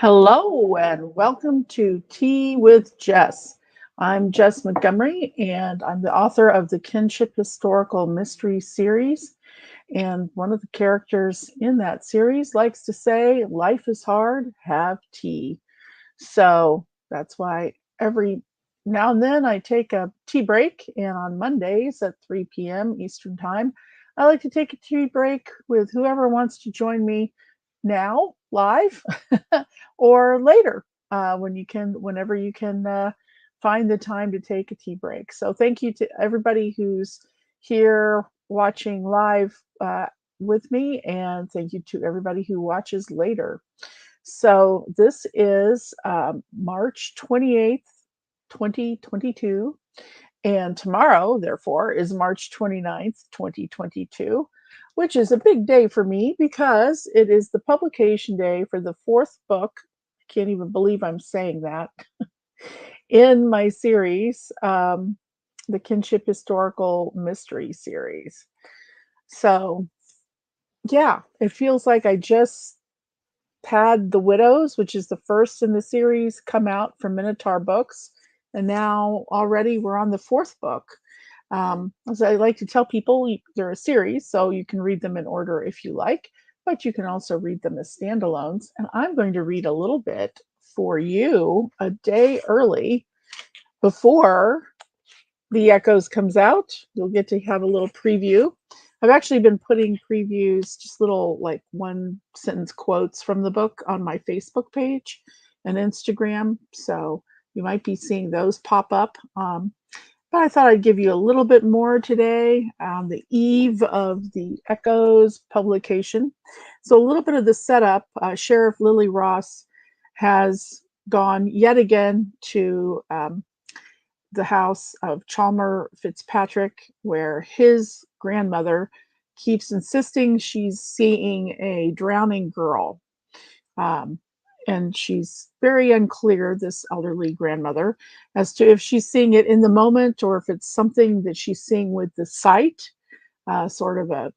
Hello and welcome to Tea with Jess. I'm Jess Montgomery and I'm the author of the Kinship Historical Mystery Series. And one of the characters in that series likes to say, "Life is hard, have tea." So that's why every now and then I take a tea break. And on Mondays at 3 p.m. Eastern Time, I like to take a tea break with whoever wants to join me now live or later whenever you can find the time to take a tea break. So thank you to everybody who's here watching live with me, and thank you to everybody who watches later. So this is March 28th, 2022. And tomorrow, therefore, is March 29th, 2022, which is a big day for me because it is the publication day for the fourth book. I can't even believe I'm saying that in my series, the Kinship Historical Mystery Series. So, yeah, it feels like I just had The Widows, which is the first in the series, come out from Minotaur Books. And now already we're on the fourth book. As I like to tell people, they're a series, so you can read them in order if you like, but you can also read them as standalones. And I'm going to read a little bit for you a day early before The Echoes comes out. You'll get to have a little preview. I've actually been putting previews, just little like one sentence quotes from the book on my Facebook page and Instagram. So you might be seeing those pop up. But I thought I'd give you a little bit more today on the eve of the Echoes publication. So a little bit of the setup. Sheriff Lily Ross has gone yet again to the house of Chalmer Fitzpatrick, where his grandmother keeps insisting she's seeing a drowning girl. Um, and she's very unclear, this elderly grandmother, as to if she's seeing it in the moment or if it's something that she's seeing with the sight, sort of a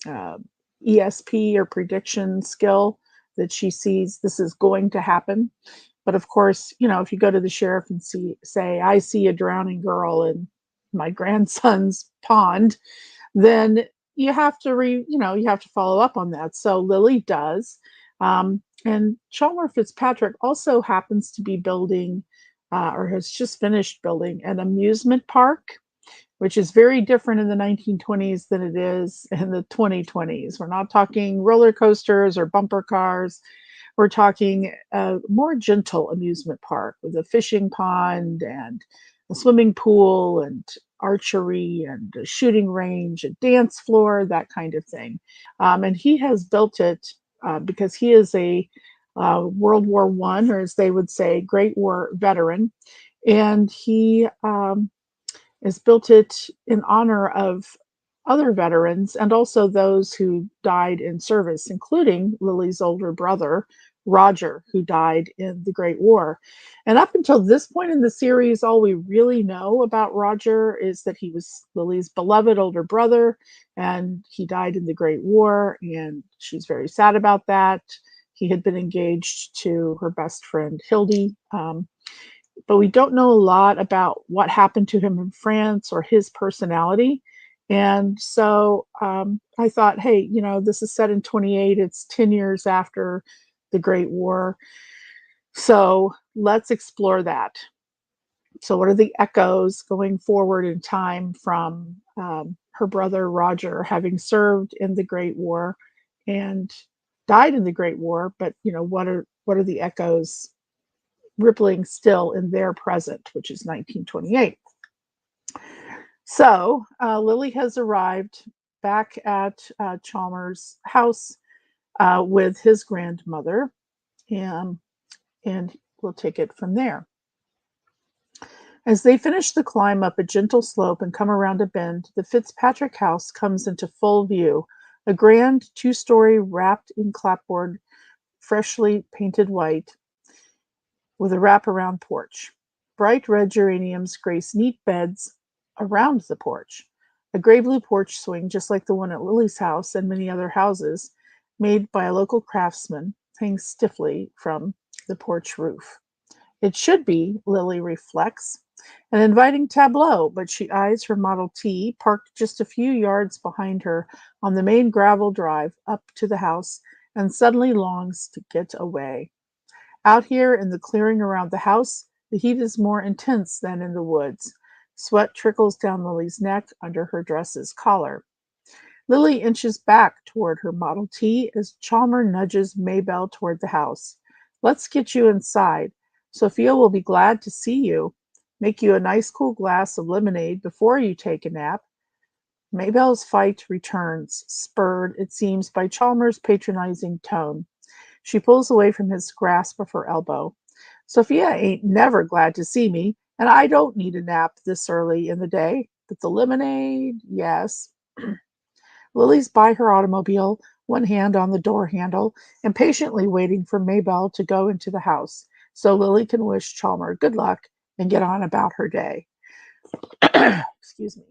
uh, ESP or prediction skill that she sees this is going to happen. But of course, if you go to the sheriff and say, "I see a drowning girl in my grandson's pond," then you have to follow up on that. So Lily does. And Chalmer Fitzpatrick also happens to be building, or has just finished building, an amusement park, which is very different in the 1920s than it is in the 2020s. We're not talking roller coasters or bumper cars. We're talking a more gentle amusement park with a fishing pond and a swimming pool and archery and a shooting range, a dance floor, that kind of thing. And he has built it because he is a World War I, or as they would say, Great War veteran. And he has built it in honor of other veterans and also those who died in service, including Lily's older brother, Roger, who died in the Great War. And up until this point in the series, all we really know about Roger is that he was Lily's beloved older brother and he died in the Great War. And she's very sad about that. He had been engaged to her best friend, Hildy. But we don't know a lot about what happened to him in France or his personality. And so I thought, hey, this is set in 28. It's 10 years after the Great War. So let's explore that. So, what are the echoes going forward in time from her brother Roger having served in the Great War and died in the Great War? But what are the echoes rippling still in their present, which is 1928? So Lily has arrived back at Chalmers' house with his grandmother, and we'll take it from there. As they finish the climb up a gentle slope and come around a bend, the Fitzpatrick house comes into full view, a grand two-story wrapped in clapboard, freshly painted white, with a wraparound porch. Bright red geraniums grace neat beds around the porch. A gray blue porch swing, just like the one at Lily's house and many other houses, made by a local craftsman, hangs stiffly from the porch roof. It should be, Lily reflects, an inviting tableau, but she eyes her Model T parked just a few yards behind her on the main gravel drive up to the house and suddenly longs to get away. Out here in the clearing around the house, the heat is more intense than in the woods. Sweat trickles down Lily's neck under her dress's collar. Lily inches back toward her Model T as Chalmer nudges Maybelle toward the house. Let's get you inside. Sophia will be glad to see you. Make you a nice cool glass of lemonade before you take a nap. Maybelle's fight returns, spurred, it seems, by Chalmers' patronizing tone. She pulls away from his grasp of her elbow. Sophia ain't never glad to see me, and I don't need a nap this early in the day. But the lemonade, yes. Lily's by her automobile, one hand on the door handle, impatiently waiting for Maybelle to go into the house, so Lily can wish Chalmer good luck and get on about her day. Excuse me.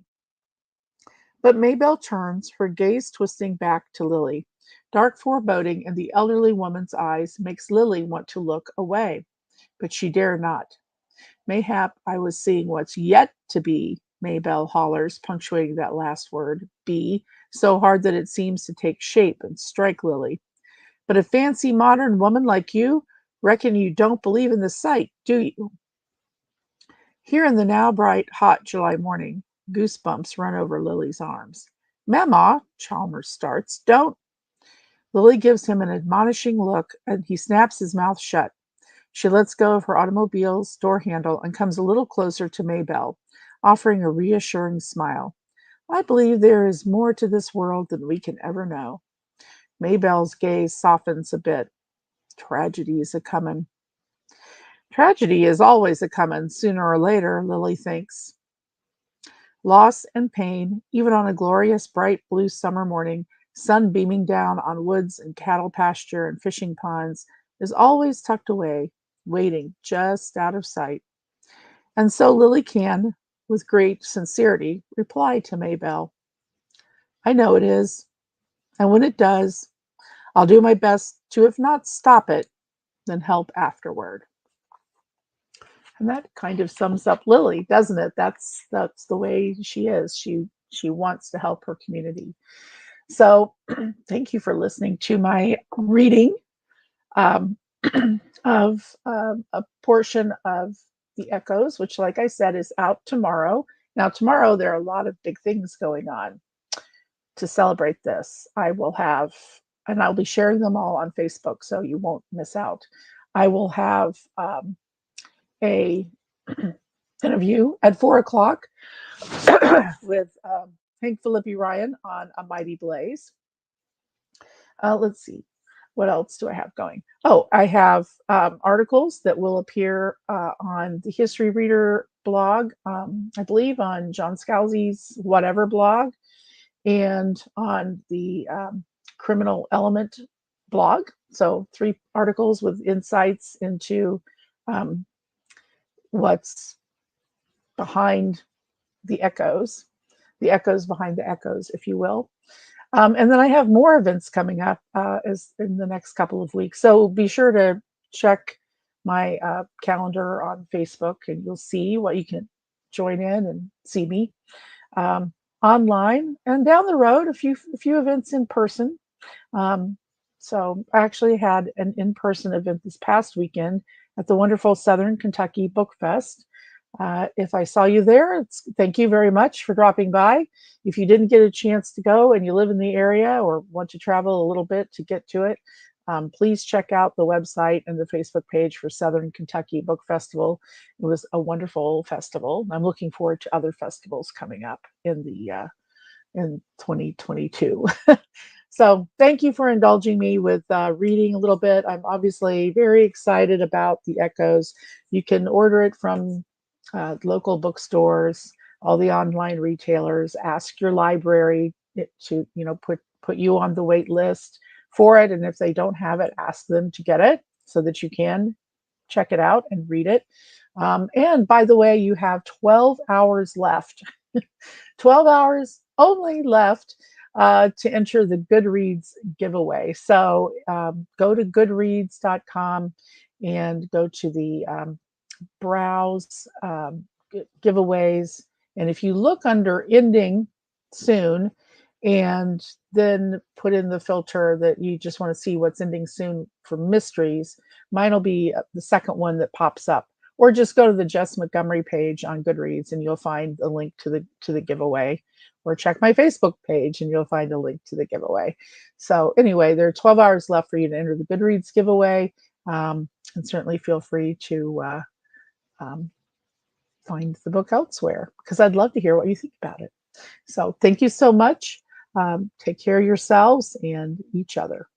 But Maybelle turns, her gaze twisting back to Lily. Dark foreboding in the elderly woman's eyes makes Lily want to look away, but she dare not. Mayhap I was seeing what's yet to be, Maybelle hollers, punctuating that last word, be, so hard that it seems to take shape and strike Lily. But a fancy modern woman like you, reckon you don't believe in the sight, do you? Here in the now bright, hot July morning, goosebumps run over Lily's arms. Mama, Chalmers starts, don't. Lily gives him an admonishing look, and he snaps his mouth shut. She lets go of her automobile's door handle and comes a little closer to Maybelle, offering a reassuring smile. I believe there is more to this world than we can ever know. Maybelle's gaze softens a bit. Tragedy is a-comin'. Tragedy is always a-comin', sooner or later, Lily thinks. Loss and pain, even on a glorious bright blue summer morning, sun beaming down on woods and cattle pasture and fishing ponds, is always tucked away, waiting just out of sight. And so Lily can, with great sincerity, reply to Maybelle. I know it is, and when it does, I'll do my best to, if not stop it, then help afterward. And that kind of sums up Lily, doesn't it? That's the way she is. She wants to help her community. So thank you for listening to my reading um, of a portion of The Echoes, which, like I said, is out tomorrow. Now, tomorrow there are a lot of big things going on to celebrate this. I will have, and I'll be sharing them all on Facebook, so you won't miss out. I will have a interview at 4:00 with Hank Philippi Ryan on A Mighty Blaze. Let's see. What else do I have going? Oh, I have articles that will appear on the History Reader blog, I believe on John Scalzi's Whatever blog, and on the Criminal Element blog. So 3 articles with insights into what's behind the echoes behind the echoes, if you will. And then I have more events coming up as in the next couple of weeks. So be sure to check my calendar on Facebook, and you'll see what you can join in and see me online. And down the road, a few events in person. So I actually had an in-person event this past weekend at the wonderful Southern Kentucky Book Fest. If I saw you there, thank you very much for dropping by. If you didn't get a chance to go and you live in the area or want to travel a little bit to get to it, please check out the website and the Facebook page for Southern Kentucky Book Festival. It was a wonderful festival. I'm looking forward to other festivals coming up in 2022. So thank you for indulging me with reading a little bit. I'm obviously very excited about The Echoes. You can order it from local bookstores, all the online retailers. Ask your library to put you on the wait list for it, and if they don't have it, ask them to get it so that you can check it out and read it. And by the way, you have 12 hours left. 12 hours only left to enter the Goodreads giveaway. So go to goodreads.com and go to the browse giveaways. And if you look under ending soon and then put in the filter that you just want to see what's ending soon for mysteries, mine will be the second one that pops up. Or just go to the Jess Montgomery page on Goodreads and you'll find a link to the giveaway. Or check my Facebook page and you'll find a link to the giveaway. So anyway, there are 12 hours left for you to enter the Goodreads giveaway. And certainly feel free to um, find the book elsewhere because I'd love to hear what you think about it. So thank you so much. Take care of yourselves and each other.